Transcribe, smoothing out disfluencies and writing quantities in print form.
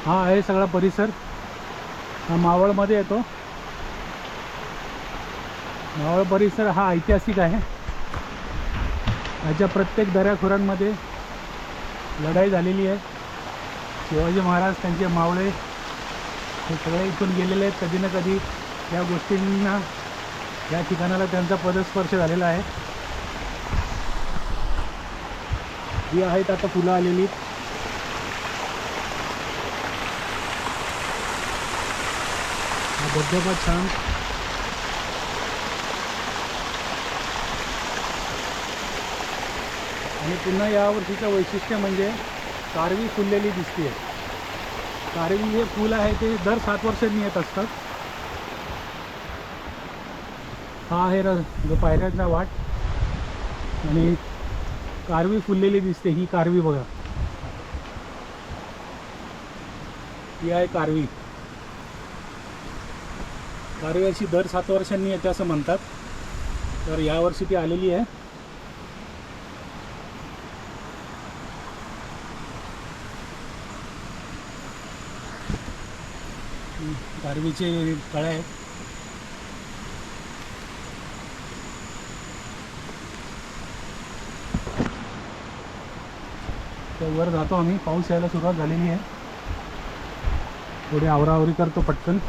हा आहे सगळा परिसर, हा मावळमध्ये येतो. मावळ परिसर हा ऐतिहासिक आहे. याच्या प्रत्येक दऱ्याखोऱ्यांमध्ये लढाई झालेली आहे. शिवाजी महाराज, त्यांचे मावळे हे सगळे इथून गेलेले आहेत. कधी ना कधी या गोष्टींना, या ठिकाणाला त्यांचा पदस्पर्श झालेला आहे. ही आहेत आता फुलं आलेली. हा धबधबा छान. आणि पुन्हा यावर्षीचं वैशिष्ट्य म्हणजे कारवी फुललेली दिसते. कारवी हे फूल आहे ते दर 7 वर्षांनी येत असतात. हा आहे जो पायऱ्यांचा वाट, आणि कारवी फुललेली दिसते. ही कारवी बघा, ही आहे कारवी. कारवी अशी दर 7 वर्षांनी येते असं म्हणतात. तर यावर्षी ती आलेली आहे. कारवीचे कळ्या आहेत. तर वर जातो आम्ही. पाऊस यायला सुरुवात झालेली आहे. थोडी आवराआवरी करतो पटकन.